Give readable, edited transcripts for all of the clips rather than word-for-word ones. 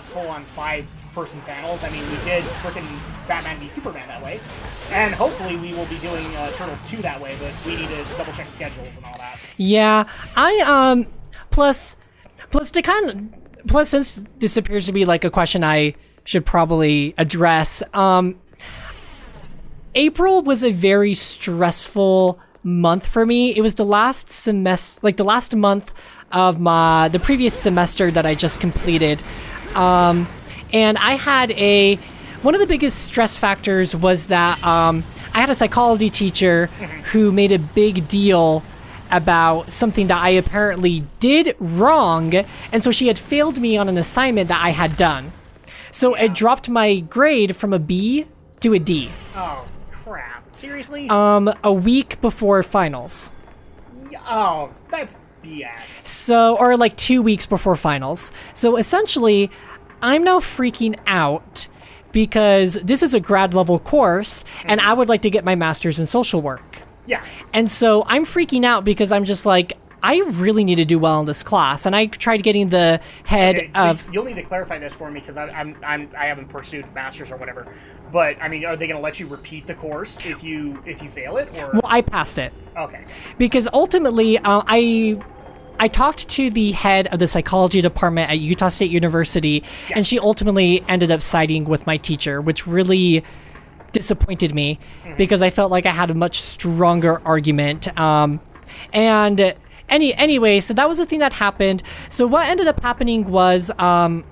full-on 5-person panels. I mean, we did frickin' Batman v Superman that way, and hopefully we will be doing Turtles 2 that way, but we need to double-check schedules and all that. Yeah, plus since this appears to be like a question I should probably address, April was a very stressful month for me. It was the last semester, like the last month of the previous semester that I just completed. And I had one of the biggest stress factors was that I had a psychology teacher who made a big deal about something that I apparently did wrong, and so she had failed me on an assignment that I had done. So it dropped my grade from a B to a D. Oh, crap. Seriously? A week before finals. Oh, that's BS. So, or like 2 weeks before finals. So essentially, I'm now freaking out because this is a grad level course, and I would like to get my master's in social work. Yeah. And so I'm freaking out because I'm just like, I really need to do well in this class. And I tried getting the head of... You'll need to clarify this for me because I haven't pursued masters or whatever. But, I mean, are they going to let you repeat the course if you fail it? Or? Well, I passed it. Okay. Because ultimately, I talked to the head of the psychology department at Utah State University, and she ultimately ended up siding with my teacher, which really disappointed me because I felt like I had a much stronger argument. Anyway, so that was the thing that happened. So what ended up happening was not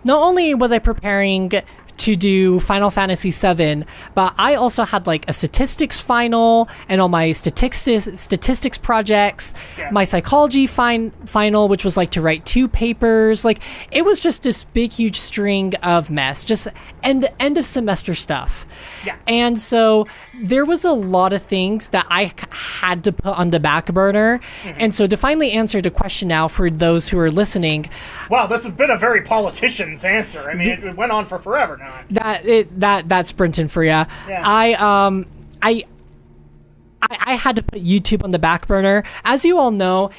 only was I preparing to do Final Fantasy VII, but I also had like a statistics final and all my statistics projects, my psychology final, which was like to write 2 papers. Like it was just this big, huge string of mess, just end of semester stuff. Yeah. And so there was a lot of things that I had to put on the back burner. And so to finally answer the question now for those who are listening. Wow, this has been a very politician's answer. I mean, it went on for forever now. That's Brinton for ya. Yeah. I had to put YouTube on the back burner. As you all know,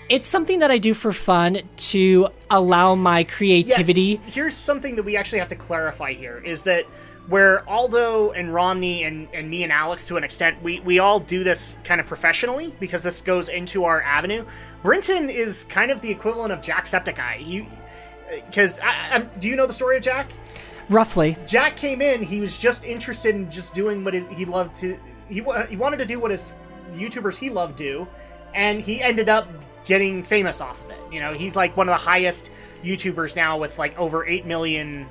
it's something that I do for fun to allow my creativity. Yeah, here's something that we actually have to clarify here, is that where Aldo and Romney and me and Alex, to an extent, we all do this kind of professionally because this goes into our avenue. Brinton is kind of the equivalent of Jacksepticeye. Because, do you know the story of Jack? Roughly. Jack came in, he was just interested in just doing what he loved to... He wanted to do what his YouTubers he loved do, and he ended up getting famous off of it. You know, he's like one of the highest YouTubers now with like over 8 million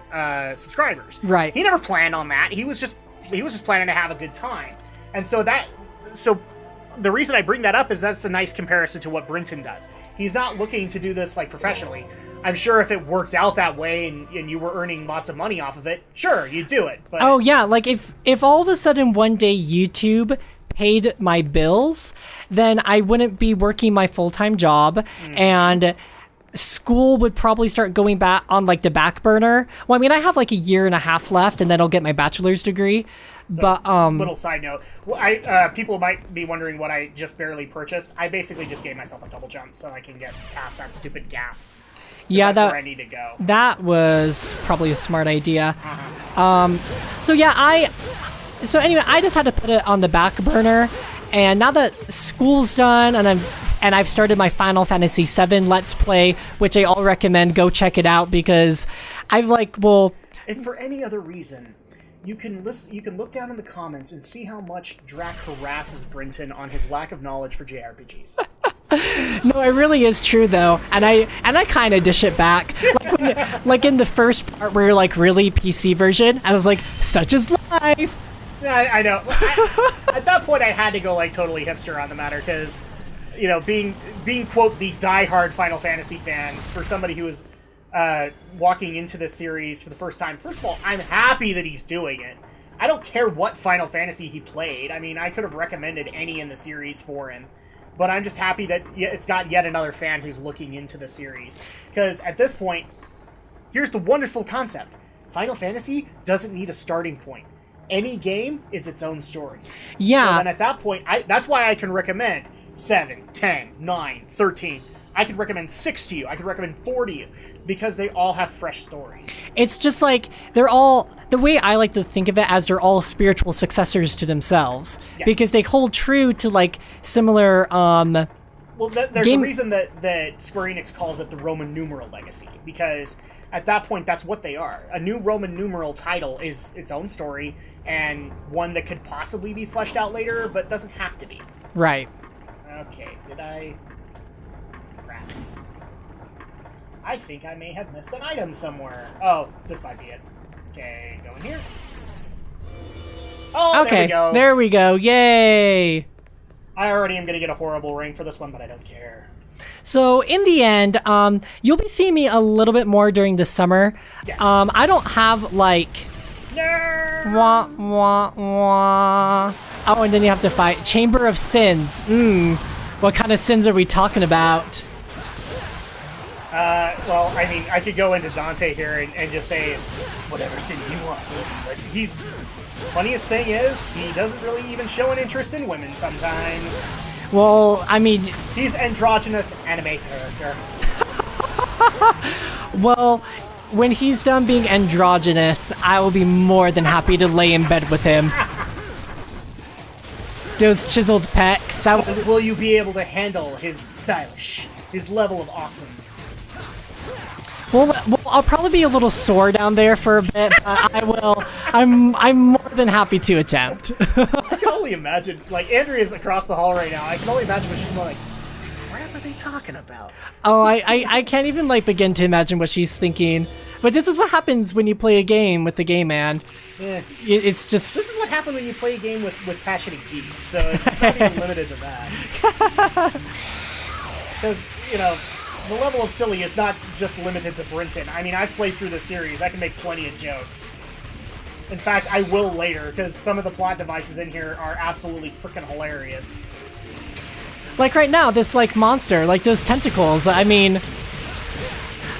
subscribers. Right. He never planned on that. He was just planning to have a good time. And so the reason I bring that up is that's a nice comparison to what Brinton does. He's not looking to do this like professionally. I'm sure if it worked out that way and you were earning lots of money off of it, sure, you'd do it. But... Oh yeah, like if all of a sudden one day YouTube paid my bills, then I wouldn't be working my full-time job, and school would probably start going back on like the back burner. Well, I mean, I have like a year and a half left, and then I'll get my bachelor's degree. So, but little side note, well, people might be wondering what I just barely purchased. I basically just gave myself a double jump so I can get past that stupid gap. Yeah, that's where I need to go. That was probably a smart idea. So anyway, I just had to put it on the back burner, and now that school's done and I've started my Final Fantasy VII Let's Play, which I all recommend, go check it out because I've like, well... If for any other reason, you can look down in the comments and see how much Drak harasses Brinton on his lack of knowledge for JRPGs. No, it really is true though, and I kind of dish it back. Like in the first part where you're like really PC version, I was like, such is life. I know. At that point, I had to go like totally hipster on the matter because, you know, being quote the diehard Final Fantasy fan for somebody who is walking into this series for the first time. First of all, I'm happy that he's doing it. I don't care what Final Fantasy he played. I mean, I could have recommended any in the series for him. But I'm just happy that it's got yet another fan who's looking into the series. Because at this point, here's the wonderful concept. Final Fantasy doesn't need a starting point. Any game is its own story. Yeah. So then at that point, that's why I can recommend 7, 10, 9, 13. I could recommend 6 to you. I could recommend 4 to you because they all have fresh stories. It's just like they're all, the way I like to think of it, as they're all spiritual successors to themselves. Yes. Because they hold true to like similar Well, there's a reason that Square Enix calls it the Roman numeral legacy, because at that point, that's what they are. A new Roman numeral title is its own story, and one that could possibly be fleshed out later, but doesn't have to be. Right. Okay, did I... Crap. I think I may have missed an item somewhere. Oh, this might be it. Okay, go in here. Oh, okay, there we go. There we go. Yay! I already am going to get a horrible ring for this one, but I don't care. So in the end, you'll be seeing me a little bit more during the summer. Yes. I don't have like... Wah, wah, wah. Oh, and then you have to fight Chamber of Sins. What kind of sins are we talking about? Well, I mean, I could go into Dante here and just say it's whatever sins you want. But funniest thing is, he doesn't really even show an interest in women sometimes. Well, I mean... He's androgynous anime character. Well, when he's done being androgynous, I will be more than happy to lay in bed with him. Those chiseled pecs. Will you be able to handle his stylish, his level of awesome? Well, I'll probably be a little sore down there for a bit, but I will. I'm more than happy to attempt. I can only imagine. Like, Andrea's across the hall right now. I can only imagine what she's going like. What are they talking about? Oh, I can't even like begin to imagine what she's thinking. But this is what happens when you play a game with the game man. Yeah. It's just... This is what happens when you play a game with passionate geeks, so it's not even limited to that. Because, you know, the level of silly is not just limited to Brinton. I mean, I've played through the series. I can make plenty of jokes. In fact, I will later, because some of the plot devices in here are absolutely freaking hilarious. Like right now, this like monster, like those tentacles, I mean...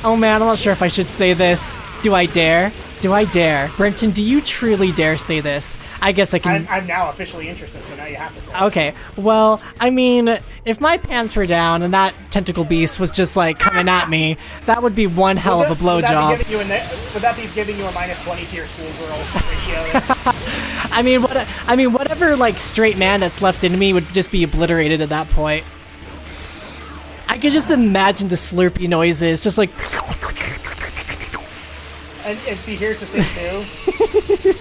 Oh man, I'm not sure if I should say this. Do I dare? Do I dare? Brinton, do you truly dare say this? I guess I can... I'm now officially interested, so now you have to say it. Okay, well, I mean, if my pants were down and that tentacle beast was just, like, coming at me, that would be one hell of a blowjob. Would that be giving you a minus 20 to your schoolgirl ratio? I mean, whatever, like, straight man that's left in me would just be obliterated at that point. I could just imagine the slurpy noises, just like... And see, here's the thing, too.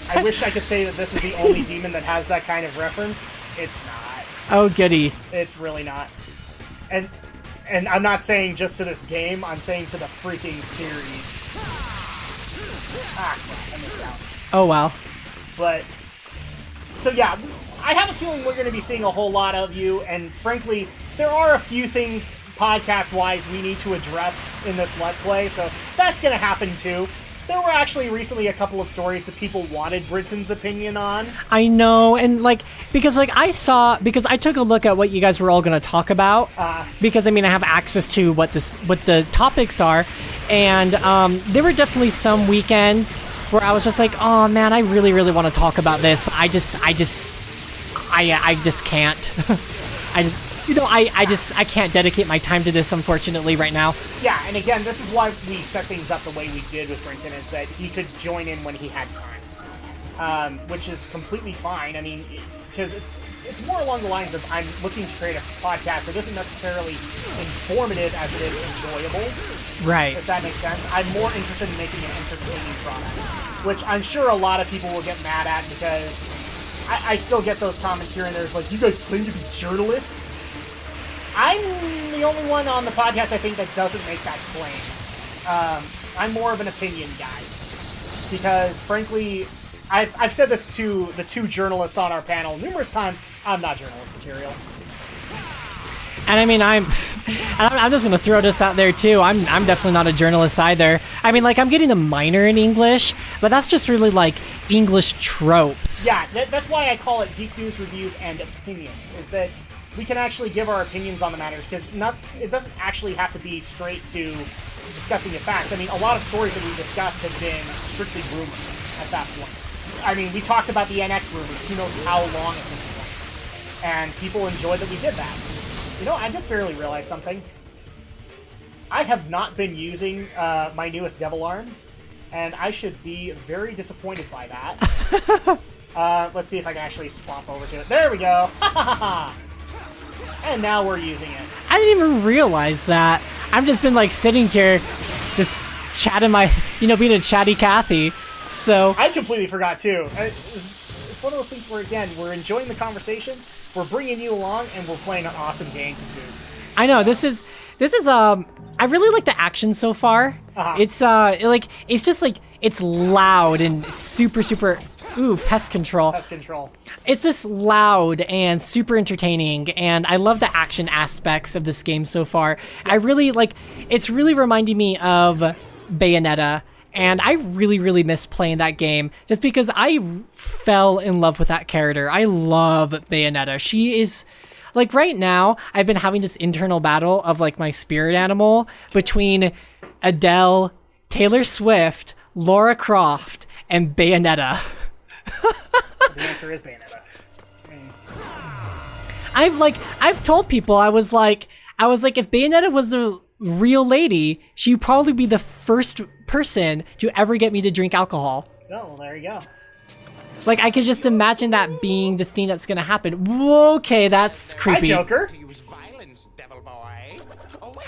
I wish I could say that this is the only demon that has that kind of reference. It's not. Oh, goody. It's really not. And I'm not saying just to this game, I'm saying to the freaking series. Ah, crap, I missed out. Oh, wow. But, so yeah, I have a feeling we're going to be seeing a whole lot of you, and frankly, there are a few things podcast-wise we need to address in this Let's Play, so that's going to happen too. There were actually recently a couple of stories that people wanted Brinton's opinion on. I know, and like, because like I took a look at what you guys were all going to talk about, because I mean I have access to what the topics are, and there were definitely some weekends where I was just like, oh man, I really, really want to talk about this, but I just can't. I can't dedicate my time to this, unfortunately, right now. Yeah, and again, this is why we set things up the way we did with Brinton, is that he could join in when he had time. Which is completely fine. I mean, because it's more along the lines of I'm looking to create a podcast that isn't necessarily informative as it is enjoyable. Right. If that makes sense. I'm more interested in making an entertaining product, which I'm sure a lot of people will get mad at, because I still get those comments here and there. It's like, you guys claim to be journalists? I'm the only one on the podcast, I think, that doesn't make that claim. I'm more of an opinion guy. Because, frankly, I've said this to the two journalists on our panel numerous times, I'm not journalist material. And I mean, I'm just going to throw this out there, too. I'm definitely not a journalist either. I mean, like, I'm getting a minor in English, but that's just really, like, English tropes. Yeah, that's why I call it Geek News Reviews and Opinions, is that we can actually give our opinions on the matters, because it doesn't actually have to be straight to discussing the facts. I mean, a lot of stories that we discussed have been strictly rumored at that point. I mean, we talked about the NX rumors, who knows how long at this point. And people enjoyed that we did that. You know, I just barely realized something. I have not been using my newest Devil Arm, and I should be very disappointed by that. Let's see if I can actually swap over to it. There we go! And now we're using it. I didn't even realize that. I've just been like sitting here, just chatting being a chatty Cathy. So I completely forgot too. It's one of those things where, again, we're enjoying the conversation, we're bringing you along, and we're playing an awesome game to boot. I know this is I really like the action so far. It's it's just like it's loud and super. Ooh, pest control. Pest control. It's just loud and super entertaining, and I love the action aspects of this game so far. I really it's really reminding me of Bayonetta, and I really miss playing that game just because I fell in love with that character. I love Bayonetta. She is like, right now I've been having this internal battle of like my spirit animal between Adele, Taylor Swift, Lara Croft, and Bayonetta. The answer is Bayonetta. I've told people I was like if Bayonetta was a real lady, she'd probably be the first person to ever get me to drink alcohol. Oh, well, there you go. Like, I could just imagine that being the thing that's gonna happen. Okay, that's creepy. Hi, Joker. To use violence, devil boy. Oh, wait.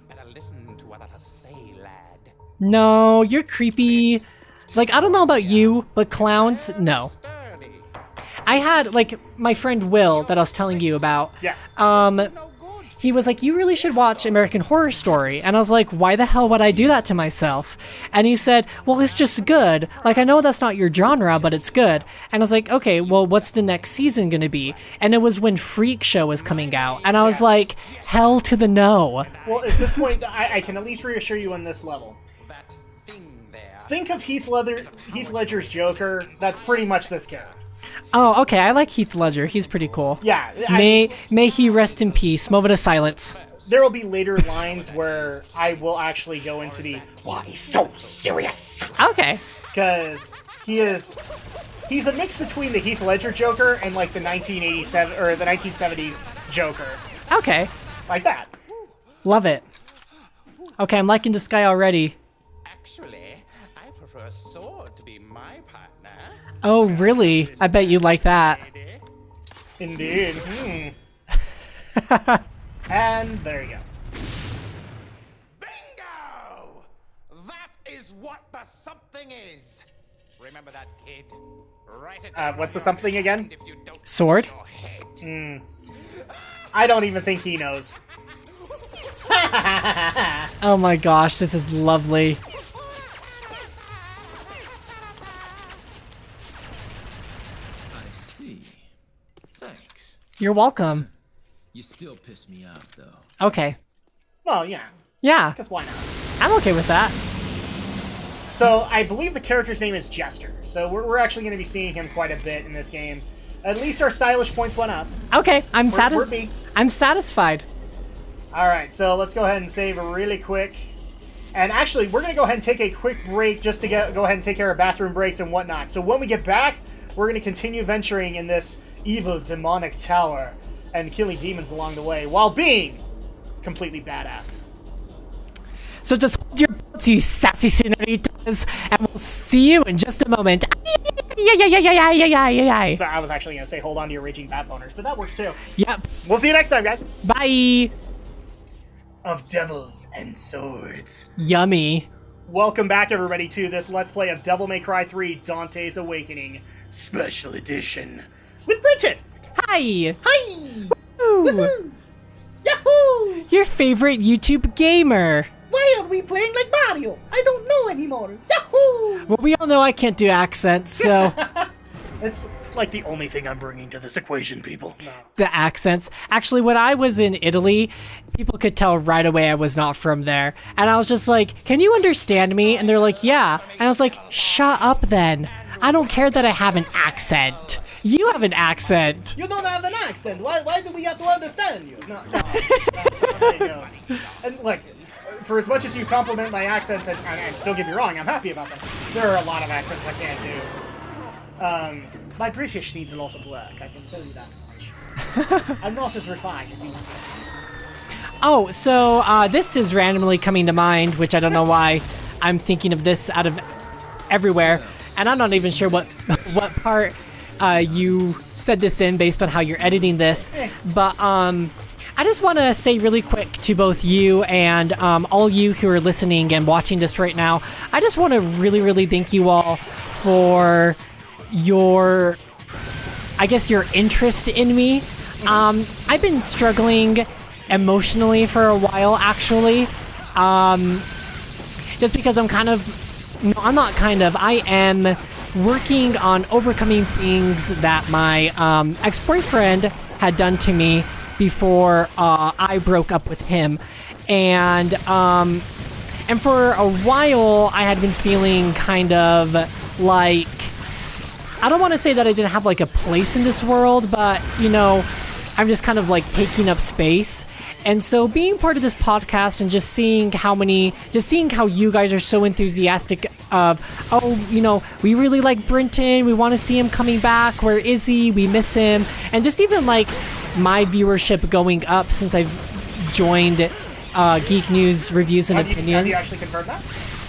Better listen to what I say, lad. No, you're creepy. Like, I don't know about you, but clowns, no. I had, like, my friend Will that I was telling you about. Yeah. He was like, you really should watch American Horror Story. And I was like, why the hell would I do that to myself? And he said, well, it's just good. Like, I know that's not your genre, but it's good. And I was like, okay, well, what's the next season gonna be? And it was when Freak Show was coming out. And I was like, hell to the no. Well, at this point, I can at least reassure you on this level. That thing there. Think of Heath Ledger's Joker. That's pretty much this character. Oh, okay, I like Heath Ledger. He's pretty cool. Yeah. May he rest in peace. Moment of silence. There will be later lines where I will actually go into the, why he's so serious? Okay. Because he's a mix between the Heath Ledger Joker and like the 1987 or the 1970s Joker. Okay. Like that. Love it. Okay, I'm liking this guy already. Actually, I prefer a sword to be my partner. Oh, really? I bet you like that. Indeed. And there you go. Bingo! That is what the something is. Remember that, kid. Write it down. What's the something again? If you don't Sword? your head. I don't even think he knows. Oh my gosh, this is lovely. I see. Thanks. You're welcome. You still piss me off, though. Okay. Well, yeah. Yeah, Because why not? I'm okay with that. So, I believe the character's name is Jester. So, we're actually going to be seeing him quite a bit in this game. At least our stylish points went up. Okay, I'm Word me. satisfied. Alright, so let's go ahead and save really quick. And actually, we're going to go ahead and take a quick break just to go ahead and take care of bathroom breaks and whatnot. So when we get back, we're going to continue venturing in this evil demonic tower and killing demons along the way while being completely badass. So just hold your butts, you sassy senoritas, and we'll see you in just a moment. Yeah. So I was actually going to say hold on to your raging bat boners, but that works too. Yep. We'll see you next time, guys. Bye. Of Devils and Swords. Yummy. Welcome back, everybody, to this Let's Play of Devil May Cry 3 Dante's Awakening Special Edition with Brinton. Hi. Hi! Woo. Woohoo! Yahoo! Your favorite YouTube gamer. Why are we playing like Mario? I don't know anymore. Yahoo! Well, we all know I can't do accents, so It's like the only thing I'm bringing to this equation, people. No. the accents. Actually, when I was in Italy, people could tell right away I was not from there. And I was just like, can you understand me? And they're like, yeah. And I was like, shut up then. I don't care that I have an accent. You have an accent. You don't have an accent. Why do we have to understand you? No, that's not how it goes. And look, for as much as you compliment my accents, and don't get me wrong, I'm happy about them, there are a lot of accents I can't do. My British needs a lot of work, I can tell you that much. I'm not as refined as you. Oh, so this is randomly coming to mind, which I don't know why I'm thinking of this out of everywhere, and I'm not even sure what part you said this in based on how you're editing this, but I just want to say really quick to both you and all you who are listening and watching this right now, I just want to really, really thank you all for your interest in me. I've been struggling emotionally for a while, actually, just because I am working on overcoming things that my ex-boyfriend had done to me before I broke up with him, and for a while I had been feeling kind of like, I don't want to say that I didn't have like a place in this world, but I'm just kind of like taking up space. And so being part of this podcast and just seeing how you guys are so enthusiastic of, we really like Brinton, we want to see him coming back, where is he, we miss him, and just even like my viewership going up since I've joined Geek News Reviews and Opinions. Have you actually confirmed that?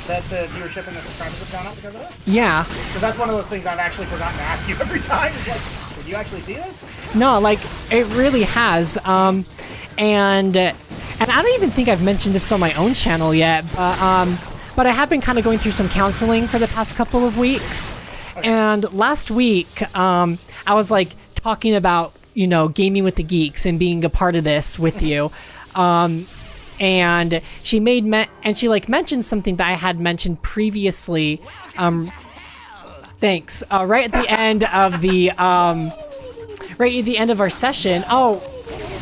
That the viewership and the subscribers have gone up because of it? Yeah. Because that's one of those things I've actually forgotten to ask you every time. It's like, did you actually see this? No, like, it really has. And I don't even think I've mentioned this on my own channel yet, but I have been kind of going through some counseling for the past couple of weeks. Okay. And last week, I was like talking about, gaming with the geeks and being a part of this with you. And she mentioned something that I had mentioned previously. Thanks. Right at the end of our session. Oh,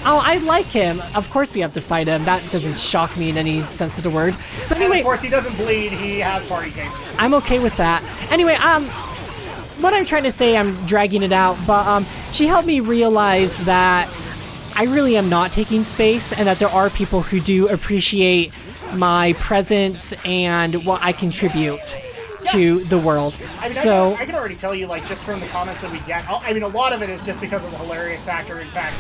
I like him. Of course we have to fight him. That doesn't shock me in any sense of the word. But anyway, and of course he doesn't bleed. He has party games. I'm okay with that. Anyway, what I'm trying to say, I'm dragging it out, but she helped me realize that I really am not taking space, and that there are people who do appreciate my presence and what I contribute to the world. I can already tell you, like, just from the comments that we get, a lot of it is just because of the hilarious factor. In fact,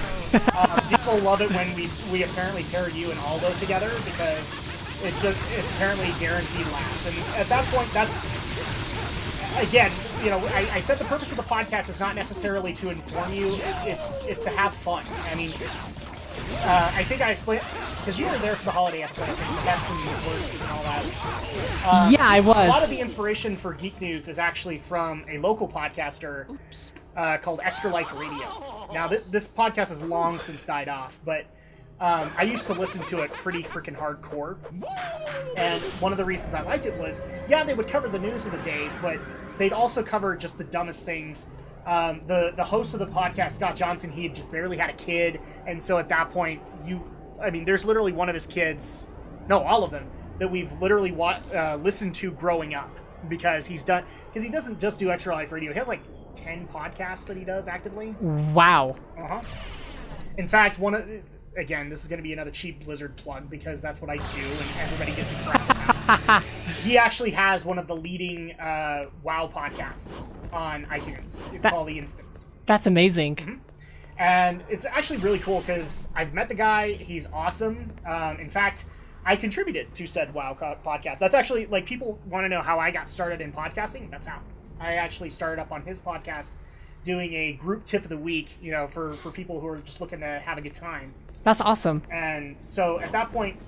people love it when we apparently pair you and Aldo together, because it's apparently guaranteed laughs. And at that point, that's, again, I said the purpose of the podcast is not necessarily to inform you, it's to have fun. I mean, I think I explained, because you were there for the holiday episode, I think, the best and the worst and all that. Yeah, I was. A lot of the inspiration for Geek News is actually from a local podcaster called Extra Life Radio. Now, this podcast has long since died off, but I used to listen to it pretty freaking hardcore. And one of the reasons I liked it was, yeah, they would cover the news of the day, but they'd also cover just the dumbest things. The host of the podcast, Scott Johnson, he had just barely had a kid, and so at that point, there's literally one of his kids, no, all of them, that we've literally listened to growing up, because he doesn't just do Extra Life Radio. He has like 10 podcasts that he does actively. Wow. In fact, again, this is going to be another cheap Blizzard plug, because that's what I do, and everybody gives me crap. He actually has one of the leading WoW podcasts on iTunes. It's called The Instance. That's amazing. Mm-hmm. And it's actually really cool, because I've met the guy. He's awesome. In fact, I contributed to said WoW podcast. That's actually, like, people want to know how I got started in podcasting. That's how. I actually started up on his podcast doing a group tip of the week, for people who are just looking to have a good time. That's awesome. And so at that point,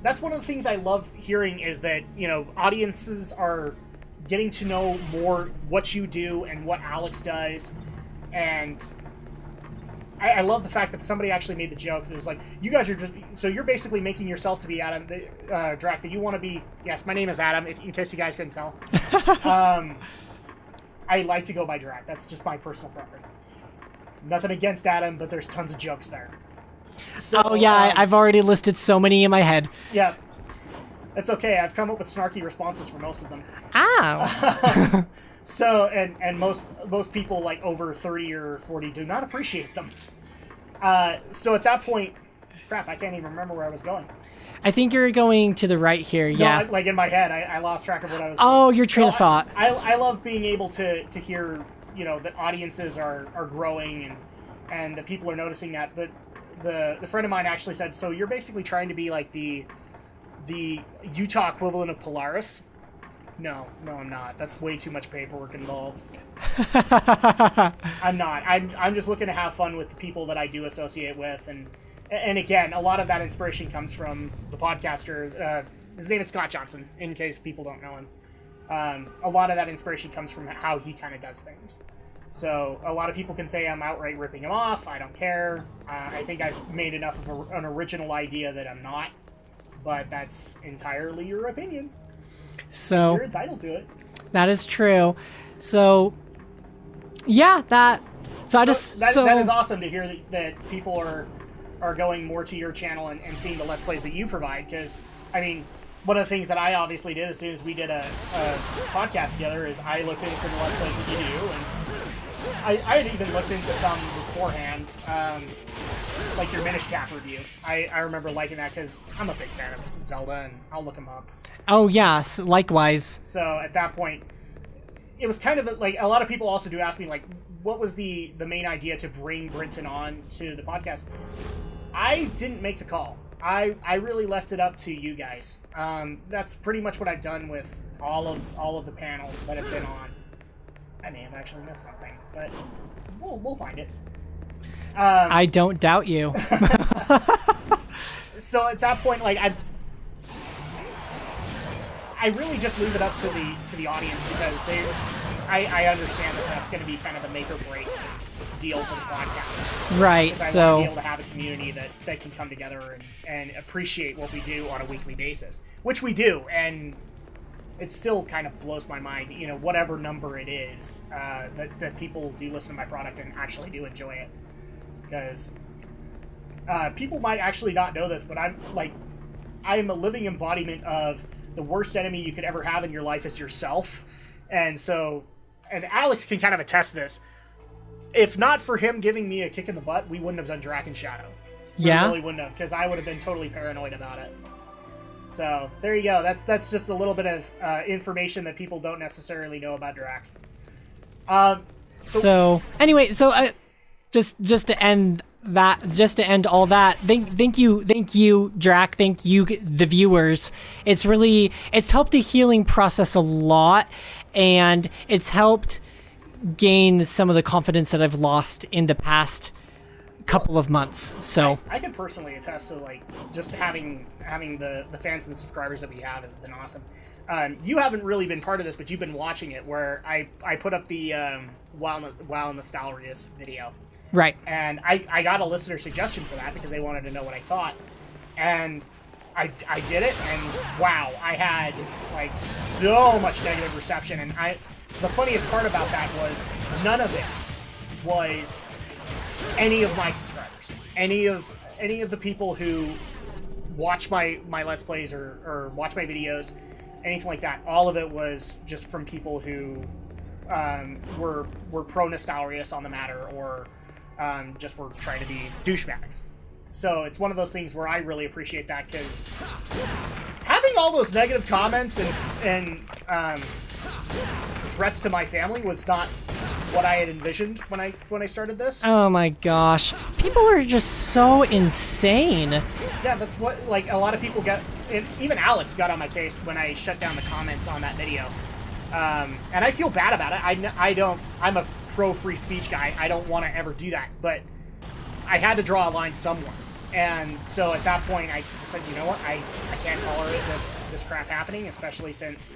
that's one of the things I love hearing, is that, audiences are getting to know more what you do and what Alex does. And I love the fact that somebody actually made the joke. It was like, you guys are you're basically making yourself to be Adam, Drak, that you want to be. Yes, my name is Adam, in case you guys couldn't tell. I like to go by Drak. That's just my personal preference. Nothing against Adam, but there's tons of jokes there. So, I've already listed so many in my head. Yeah. It's okay. I've come up with snarky responses for most of them. Ow. So, and most people, like, over 30 or 40 do not appreciate them. So at that point, crap, I can't even remember where I was going. I think you're going to the right here, yeah. No, like, in my head, I lost track of what I was doing. Your train of thought. I love being able to hear, that audiences are growing and that people are noticing that. But the friend of mine actually said, so you're basically trying to be like the Utah equivalent of Polaris. No, I'm not. That's way too much paperwork involved. I'm not. I'm just looking to have fun with the people that I do associate with, and again, a lot of that inspiration comes from the podcaster. His name is Scott Johnson, in case people don't know him. A lot of that inspiration comes from how he kind of does things. So a lot of people can say I'm outright ripping him off. I don't care. I think I've made enough of an original idea that I'm not, but that's entirely your opinion. So you're entitled to it. That is true. So yeah, that is awesome to hear that people are going more to your channel and seeing the Let's Plays that you provide, because I mean, one of the things that I obviously did as soon as we did a podcast together is I looked into the Let's Plays that you do, and I had even looked into some beforehand, like your Minish Cap review. I remember liking that because I'm a big fan of Zelda, and I'll look them up. Oh, yes, likewise. So at that point, it was kind of like, a lot of people also do ask me, like, what was the main idea to bring Brinton on to the podcast? I didn't make the call. I really left it up to you guys. That's pretty much what I've done with all of the panels that have been on. I may have actually missed something, but we'll find it. I don't doubt you. So at that point, like, I really just leave it up to the audience, because I understand that that's going to be kind of a make or break deal for the podcast. Right. I So want to be able to have a community that can come together and appreciate what we do on a weekly basis, which we do, and it still kind of blows my mind, you know, whatever number it is, that people do listen to my product and actually do enjoy it. Because people might actually not know this, but I am a living embodiment of the worst enemy you could ever have in your life is yourself. And so, and Alex can kind of attest this. If not for him giving me a kick in the butt, we wouldn't have done Drak and Shadow. We really wouldn't have, because I would have been totally paranoid about it. So there you go. That's just a little bit of information that people don't necessarily know about Drak. So anyway, just to end all that, thank you, Drak. Thank you, the viewers. It's helped the healing process a lot, and it's helped gain some of the confidence that I've lost in the past couple of months. So I can personally attest to, like, just having the fans and subscribers that we have has been awesome. You haven't really been part of this, but you've been watching it, where I put up the WoW Nostalrius video. Right. And I got a listener suggestion for that because they wanted to know what I thought. And I did it, and wow, I had, like, so much negative reception. And the funniest part about that was none of it was any of my subscribers. Any of the people who watch my Let's Plays or watch my videos, anything like that. All of it was just from people who were pro Nostalrius on the matter, or just were trying to be douchebags. So it's one of those things where I really appreciate that, because having all those negative comments and threats to my family was not what I had envisioned when I started this. Oh my gosh, people are just so insane. Yeah, that's what, like, a lot of people get. Even Alex got on my case when I shut down the comments on that video, and I feel bad about it. I'm a pro free speech guy. I don't want to ever do that, but I had to draw a line somewhere. And so at that point, I said, you know what, I can't tolerate this crap happening, especially since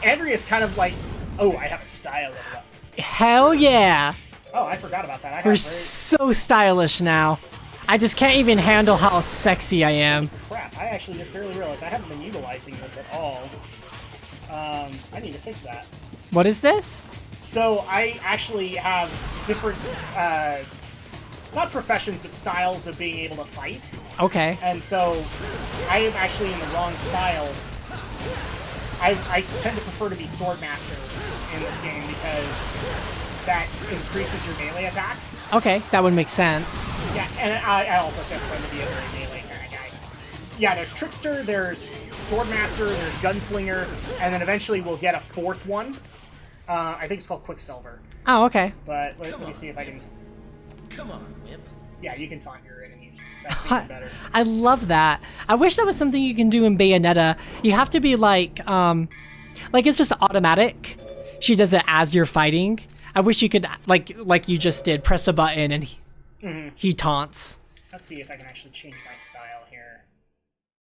Andrea's kind of like, oh, I have a style level up. Hell yeah! Oh, I forgot about that. We're so stylish now. I just can't even handle how sexy I am. Crap, I actually just barely realized I haven't been utilizing this at all. I need to fix that. What is this? So I actually have different, not professions, but styles of being able to fight. Okay. And so I am actually in the wrong style. I tend to prefer to be Swordmaster in this game, because that increases your melee attacks. Okay, that would make sense. Yeah, and I also just tend to be a very melee kind of guy. Yeah, there's Trickster, there's Swordmaster, there's Gunslinger, and then eventually we'll get a fourth one. I think it's called Quicksilver. Oh, okay. But let me see if I can... Come on, Whip. Yeah, you can taunt your enemies. That's even better. I love that. I wish that was something you can do in Bayonetta. You have to be like it's just automatic. She does it as you're fighting. I wish you could, like you just did, press a button and he taunts. Let's see if I can actually change my style here.